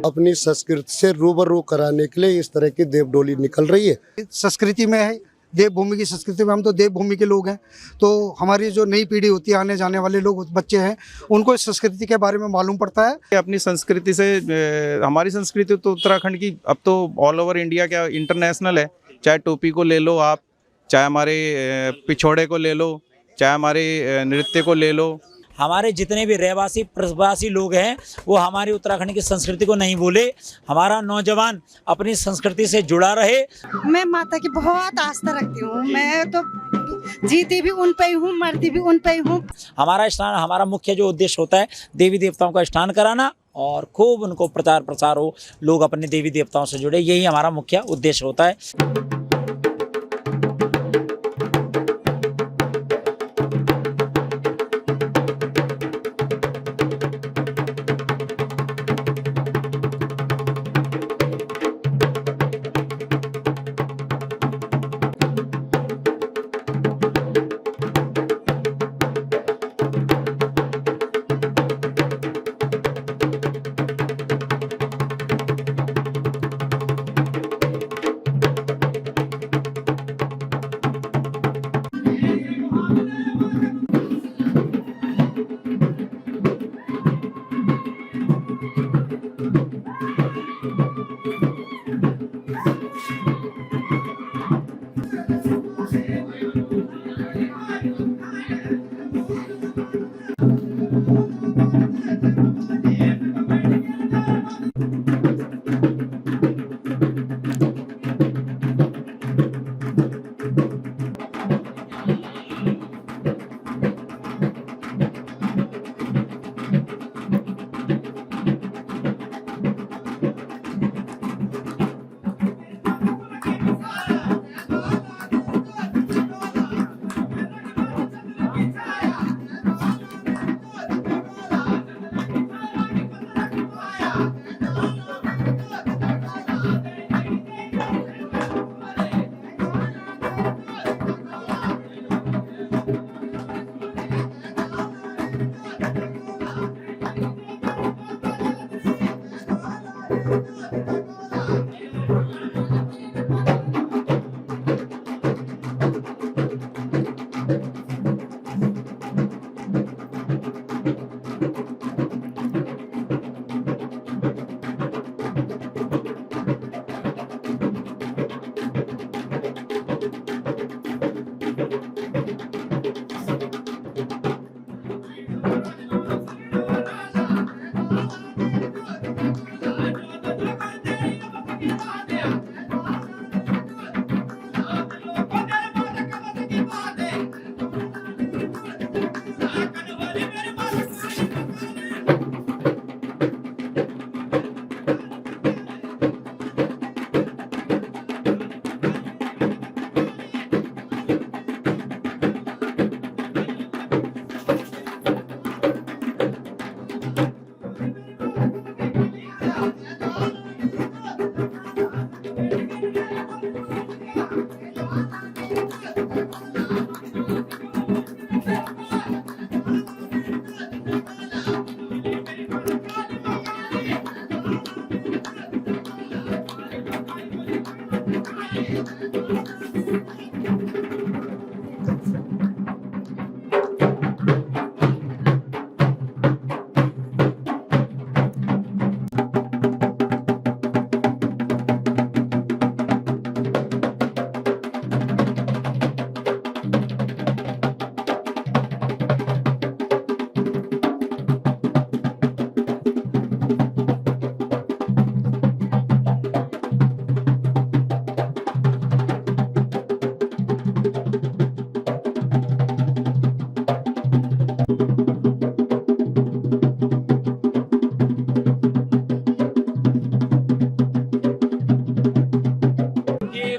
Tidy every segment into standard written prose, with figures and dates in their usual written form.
अपनी संस्कृति से रूबरू कराने के लिए इस तरह की देव डोली निकल रही है। संस्कृति में है, देवभूमि की संस्कृति में, हम तो देवभूमि के लोग हैं, तो हमारी जो नई पीढ़ी होती है, आने जाने वाले लोग बच्चे हैं, उनको इस संस्कृति के बारे में मालूम पड़ता है। अपनी संस्कृति से हमारी संस्कृति तो उत्तराखंड की अब तो ऑल ओवर इंडिया क्या इंटरनेशनल है। चाहे टोपी को ले लो आप, चाहे हमारे पिछोड़े को ले लो, चाहे हमारे नृत्य को ले लो। हमारे जितने भी रहवासी प्रवासी लोग हैं वो हमारी उत्तराखंड की संस्कृति को नहीं भूले। हमारा नौजवान अपनी संस्कृति से जुड़ा रहे। मैं माता की बहुत आस्था रखती हूँ। मैं तो जीती भी उन पे ही हूँ, मरती भी उन पे ही हूँ। हमारा स्नान, हमारा मुख्य जो उद्देश्य होता है देवी देवताओं का स्नान कराना और खूब उनको प्रचार प्रसार हो, लोग अपने देवी देवताओं से जुड़े, यही हमारा मुख्य उद्देश्य होता है।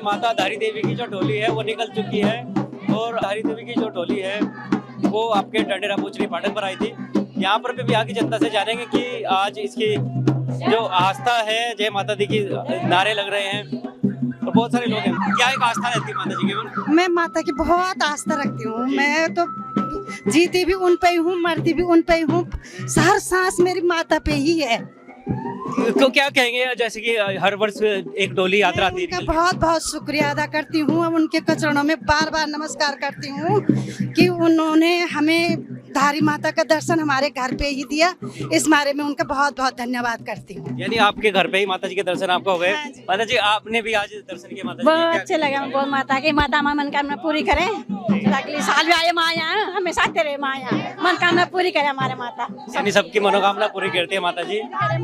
माता धारी देवी की जो डोली है वो निकल चुकी है और धारी देवी की जो डोली है वो आपके डंडेरा पूछली फाटक पर आई थी। यहाँ पर भी यहाँ की जनता से जानेंगे कि आज इसकी जो आस्था है जय माता दी की नारे लग रहे हैं और बहुत सारे लोग हैं। क्या एक आस्था रहती है माता जी की? मैं माता की बहुत आस्था रखती हूँ। मैं तो जीती भी उन पे ही हूँ, मरती भी उन पे ही हूँ। हर सांस मेरी माता पे ही है। तो क्या कहेंगे, जैसे कि हर वर्ष एक डोली यात्रा आती उनका है, बहुत बहुत शुक्रिया अदा करती हूँ। अब उनके चरणों में बार बार नमस्कार करती हूँ कि उन्होंने हमें धारी माता का दर्शन हमारे घर पे ही दिया। इस बारे में उनका बहुत बहुत धन्यवाद करती हूँ। यानी आपके घर पे ही माता जी के दर्शन आपको हो गए। हाँ जी। माता जी, आपने भी आज दर्शन किए माता जी बहुत के? अच्छे लगे, बहुत माता की माता माँ मनोकामना पूरी करे। अगले साल भी आए माँ यहाँ, हमेशा तेरे माँ यहाँ मनोकामना पूरी करे हमारे माता। यानी सबकी मनोकामना पूरी करती है माता जी।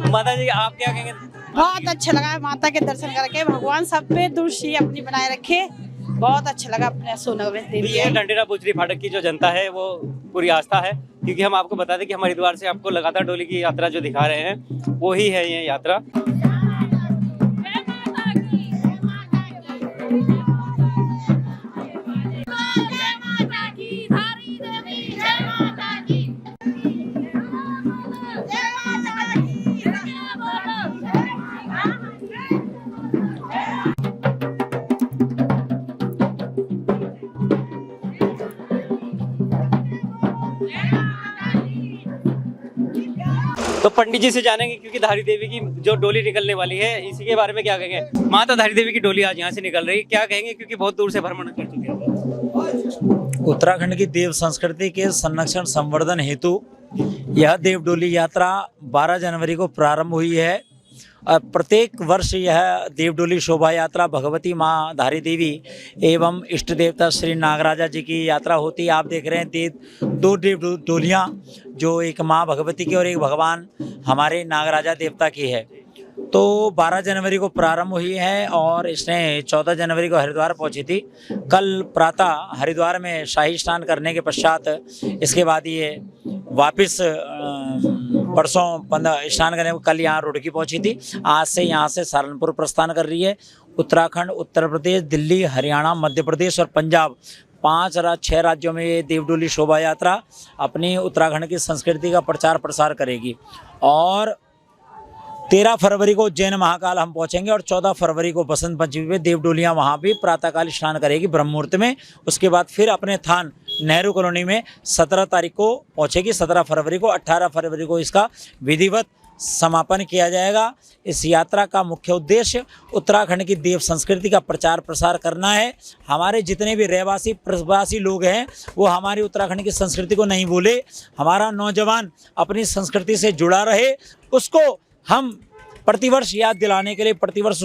माता जी, आप क्या कहेंगे? बहुत अच्छा लगा माता के दर्शन करके। भगवान सब पे दूरदृष्टि अपनी बनाए रखे। बहुत अच्छा लगा अपने सोनगर में देवी ये डंडेरा बुचरी फाटक की जो जनता है वो पूरी आस्था है, क्योंकि हम आपको बता दें कि हम हरिद्वार से आपको लगातार डोली की यात्रा जो दिखा रहे हैं वो ही है ये यात्रा। तो पंडित जी से जानेंगे, क्योंकि धारी देवी की जो डोली निकलने वाली है इसी के बारे में क्या कहेंगे। माता धारी देवी की डोली आज यहाँ से निकल रही है, क्या कहेंगे, क्योंकि बहुत दूर से भ्रमण कर चुके हैं। उत्तराखंड की देव संस्कृति के संरक्षण संवर्धन हेतु यह देव डोली यात्रा 12 जनवरी को प्रारंभ हुई है। प्रत्येक वर्ष यह देव डोली शोभा यात्रा भगवती माँ धारी देवी एवं इष्ट देवता श्री नागराजा जी की यात्रा होती है। आप देख रहे हैं दो देव डोलियाँ, जो एक माँ भगवती की और एक भगवान हमारे नागराजा देवता की है। तो 12 जनवरी को प्रारंभ हुई है और इसने 14 जनवरी को हरिद्वार पहुंची थी। कल प्रातः हरिद्वार में शाही स्नान करने के पश्चात इसके बाद ये वापस परसों 15 स्नान करने को कल यहाँ रुड़की पहुंची थी। आज से यहाँ से सहारनपुर प्रस्थान कर रही है। उत्तराखंड, उत्तर प्रदेश, दिल्ली, हरियाणा, मध्य प्रदेश और पंजाब 6 राज्यों में ये देवडोली शोभा यात्रा अपनी उत्तराखंड की संस्कृति का प्रचार प्रसार करेगी। और 13 फरवरी को उज्जैन महाकाल हम पहुंचेंगे और 14 फरवरी को बसंत पंचमी में देवडोलियां वहां भी प्रातःकाल स्नान करेगी ब्रह्म मुहूर्त में। उसके बाद फिर अपने थान नेहरू कॉलोनी में 17 तारीख को पहुंचेगी। 17 फरवरी को, 18 फरवरी को इसका विधिवत समापन किया जाएगा। इस यात्रा का मुख्य उद्देश्य उत्तराखंड की देव संस्कृति का प्रचार प्रसार करना है। हमारे जितने भी रहवासी प्रवासी लोग हैं वो हमारी उत्तराखंड की संस्कृति को नहीं भूले। हमारा नौजवान अपनी संस्कृति से जुड़ा रहे, उसको हम प्रतिवर्ष याद दिलाने के लिए प्रतिवर्ष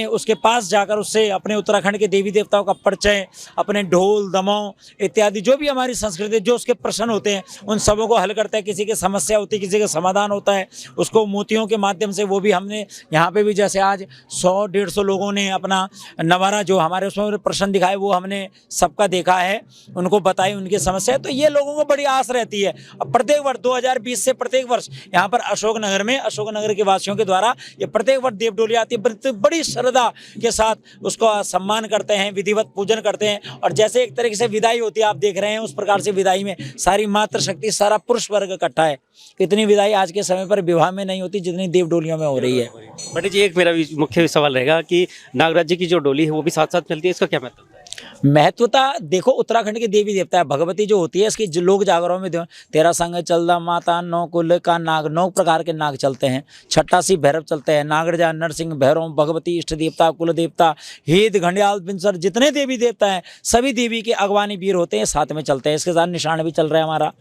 उसके पास जाकर उससे अपने उत्तराखंड के देवी देवताओं का परिचय, अपने ढोल दमाव इत्यादि जो भी हमारी संस्कृति जो उसके प्रश्न होते हैं उन सबों को हल करता है। किसी की समस्या होती है, किसी का समाधान होता है, उसको मोतियों के माध्यम से वो भी हमने यहाँ पे भी जैसे आज 100-150 लोगों ने अपना नवारा जो हमारे उसमें प्रश्न दिखाए वो हमने सबका देखा है, उनको बताई उनकी समस्या। तो ये लोगों को बड़ी आस रहती है। अब प्रत्येक वर्ष 2020 से प्रत्येक वर्ष यहाँ पर अशोकनगर के वासियों के द्वारा ये प्रत्येक वर्ष देवडोली आती है। बड़ी श्रद्धा के साथ उसको सम्मान करते हैं, विधिवत पूजन करते हैं और जैसे एक तरीके से विदाई होती है आप देख रहे हैं उस प्रकार से विदाई में सारी मातृशक्ति, सारा पुरुष वर्ग इकट्ठा है। इतनी विदाई आज के समय पर विवाह में नहीं होती जितनी देवडोलियों में हो रही है। पंडित जी, एक मेरा मुख्य सवाल रहेगा कि नागराज जी की जो डोली है वो भी साथ साथ चलती है, इसका क्या मतलब है? महत्वता देखो, उत्तराखंड की देवी देवता है भगवती जो होती है, इसकी लोक जागरों में तेरा संग चलदा माता, 9 कुल का नाग, 9 प्रकार के नाग चलते हैं, 88 भैरव चलते हैं, नागरजा, नरसिंह, भैरव, भगवती, इष्ट देवता, कुल देवता, हेद, घंडियाल, बिंसर, जितने देवी देवता हैं सभी देवी के अगवानी वीर होते हैं, साथ में चलते हैं। इसके साथ निशान भी चल रहा है हमारा।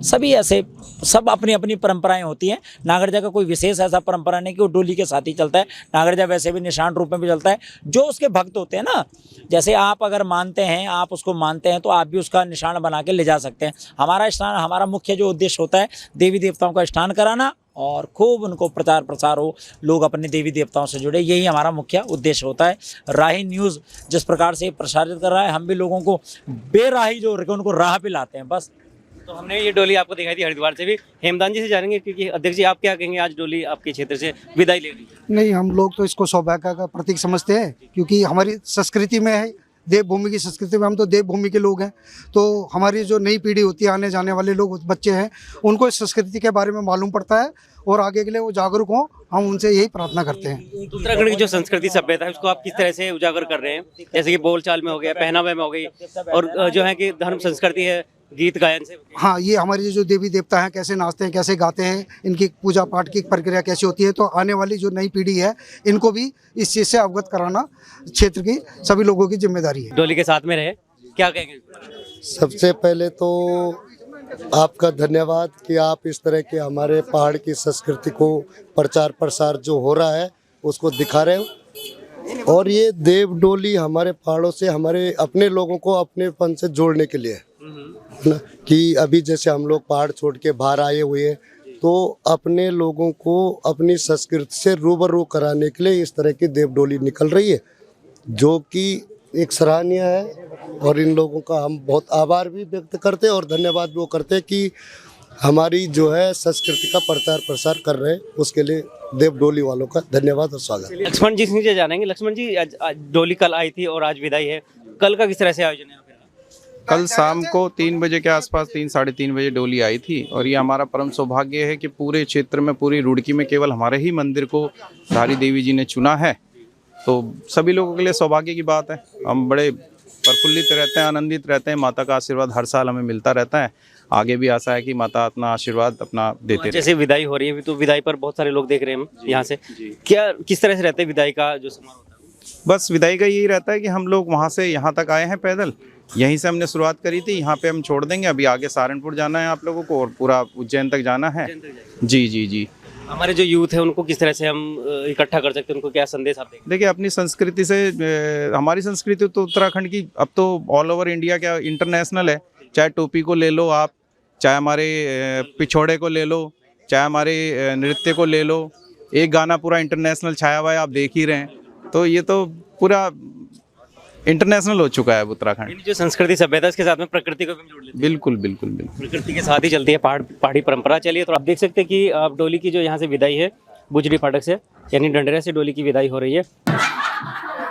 सभी ऐसे सब अपनी अपनी परंपराएं होती हैं। नागरजा का कोई विशेष ऐसा परंपरा नहीं कि वो डोली के साथ ही चलता है। नागरजा वैसे भी निशान रूप में भी चलता है। जो उसके भक्त होते हैं ना, जैसे आप अगर मानते हैं, आप उसको मानते हैं तो आप भी उसका निशान बना के ले जा सकते हैं। हमारा स्नान, हमारा मुख्य जो उद्देश्य होता है देवी देवताओं का स्नान कराना और खूब उनको प्रचार प्रसार हो, लोग अपने देवी देवताओं से जुड़े, यही हमारा मुख्य उद्देश्य होता है। राही न्यूज़ जिस प्रकार से प्रसारित कर रहा है, हम भी लोगों को बेराही जो उनको राह पे लाते हैं बस। तो हमने ये डोली आपको दिखाई थी हरिद्वार से भी। हेमदान जी से जानेंगे, क्योंकि अध्यक्ष जी आप क्या कहेंगे, आज डोली आपके क्षेत्र से विदाई ले रही है। नहीं, हम लोग तो इसको सौभाग्य का प्रतीक समझते हैं क्योंकि हमारी संस्कृति में है, देवभूमि की संस्कृति में हम तो देवभूमि के लोग हैं। तो हमारी जो नई पीढ़ी होती है, आने जाने वाले लोग बच्चे हैं, उनको इस संस्कृति के बारे में मालूम पड़ता है और आगे के लिए वो जागरूक हों, हम उनसे यही प्रार्थना करते हैं। उत्तराखंड की जो संस्कृति सभ्यता है उसको आप किस तरह से उजागर कर रहे हैं, जैसे कि बोलचाल में हो गया, पहनावे में हो गई, और जो है कि धर्म संस्कृति है गीत गायन से। हाँ, ये हमारे जो देवी देवता हैं कैसे नाचते हैं, कैसे गाते हैं, इनकी पूजा पाठ की प्रक्रिया कैसी होती है, तो आने वाली जो नई पीढ़ी है इनको भी इस चीज़ से अवगत कराना क्षेत्र की सभी लोगों की जिम्मेदारी है। डोली के साथ में रहे, क्या कहेंगे? सबसे पहले तो आपका धन्यवाद कि आप इस तरह के हमारे पहाड़ की संस्कृति को प्रचार प्रसार जो हो रहा है उसको दिखा रहे हो। और ये देव डोली हमारे पहाड़ों से हमारे अपने लोगों को अपनेपन से जोड़ने के लिए है ना, कि अभी जैसे हम लोग पहाड़ छोड़ के बाहर आए हुए हैं तो अपने लोगों को अपनी संस्कृति से रूबरू कराने के लिए इस तरह की देव डोली निकल रही है, जो कि एक सराहनीय है। और इन लोगों का हम बहुत आभार भी व्यक्त करते हैं और धन्यवाद भी वो करते हैं कि हमारी जो है संस्कृति का प्रचार प्रसार कर रहे हैं, उसके लिए देव डोली वालों का धन्यवाद और स्वागत। लक्ष्मण जी से जानेंगे। लक्ष्मण जी, आज डोली कल आई थी और आज विदाई है, कल का किस तरह से आयोजन है? कल शाम को 3 बजे के आसपास 3 साढ़े 3 बजे डोली आई थी और ये हमारा परम सौभाग्य है कि पूरे क्षेत्र में, पूरी रुड़की में केवल हमारे ही मंदिर को धारी देवी जी ने चुना है, तो सभी लोगों के लिए सौभाग्य की बात है। हम बड़े प्रफुल्लित रहते हैं, आनंदित रहते हैं। माता का आशीर्वाद हर साल हमें मिलता रहता है, आगे भी आशा है कि माता अपना आशीर्वाद अपना देते रहे। जैसे विदाई हो रही है, तो विदाई पर बहुत सारे लोग देख रहे हैं हम यहाँ से, क्या किस तरह से रहते हैं विदाई का जो समारोह होता है? बस विदाई का यही रहता है कि हम लोग वहाँ से यहाँ तक आए हैं पैदल, यहीं से हमने शुरुआत करी थी, यहाँ पे हम छोड़ देंगे। अभी आगे सहारनपुर जाना है आप लोगों को और पूरा उज्जैन तक जाना है। जी जी जी। हमारे जो यूथ है उनको किस तरह से हम इकट्ठा कर सकते हैं, उनको क्या संदेश आप देंगे? देखिए, अपनी संस्कृति से, हमारी संस्कृति तो उत्तराखंड की अब तो ऑल ओवर इंडिया क्या इंटरनेशनल है। चाहे टोपी को ले लो आप, चाहे हमारे पिछोड़े को ले लो, चाहे हमारे नृत्य को ले लो, एक गाना पूरा इंटरनेशनल छाया हुआ है, आप देख ही रहे हैं। तो ये तो पूरा इंटरनेशनल हो चुका है उत्तराखंड। जो संस्कृति सभ्यता इसके साथ में प्रकृति को भी जोड़ लेते हैं। बिल्कुल बिल्कुल बिल्कुल, प्रकृति के साथ ही चलती है पहाड़ी परंपरा। चलिए, तो आप देख सकते हैं कि आप डोली की जो यहाँ से विदाई है बुजड़ी फाटक से, यानी डंडरे से डोली की विदाई हो रही है।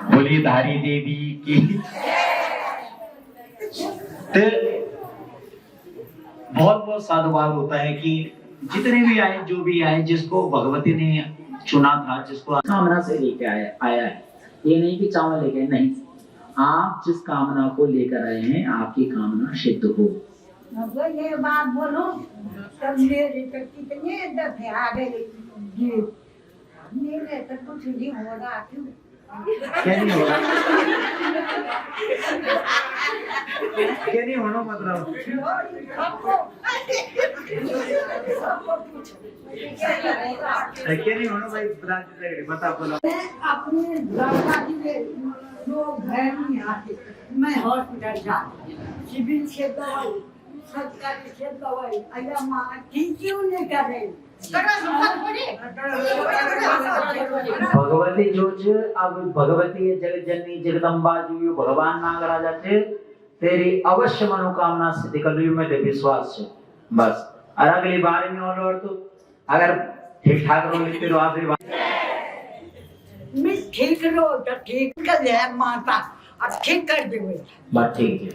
बोली धारी देवी की। तो बहुत बहुत साधुवाद होता है कि जितने भी आए, जो भी आए, जिसको भगवती ने चुना था, जिसको कामना से लेके आया है। ये नहीं कि चावल लेके, नहीं, आप जिस कामना को लेकर आए हैं आपकी कामना सिद्ध हो। ये बात बोलो तब मेरे तक कितने दफे आ गए जी, मेरे तक कुछ नहीं हो रहा। क्यों क्या नहीं हो रहा? क्या नहीं होना मतलब? क्या नहीं होना भाई? बता बोलो। अपने दादाजी के लोग घर नहीं आते, मैं हॉस्पिटल जाती, सिविल से दवाई, सरकारी से दवाई, अया माँ ठीक क्यों नहीं कर रहे? भगवती जो अब भगवती जगत जननी जगदम्बा जी भगवान नागराजा थे, तेरी अवश्य मनोकामना सिद्ध कर रही हूँ मैं, विश्वास है बस। और अगली बार में और तो अगर ठीक ठाक रहो लेते रहो आशीर्वाद। मैं ठीक रहो तो ठीक कर दे माता, अब ठीक कर दे बात ठीक है।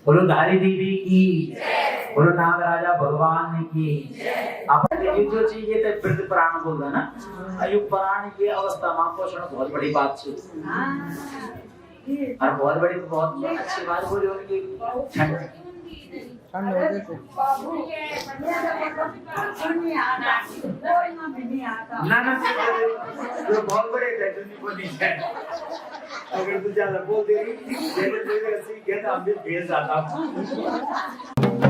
बोलो धारी देवी की, बोलो नागराजा भगवान की। अपन ये जो चीज ये तो वृद्ध प्राण बोल रहा ना, आयु प्राण की अवस्था मां पोषण बहुत बड़ी बात है और बहुत बड़ी, बहुत अच्छी बात बोली उनकी। ठंड ना ना जो बहुत बड़े नहीं बोली है, अगर तू ज्यादा बोल दे रही है तो हम भी भेज जाता हूँ।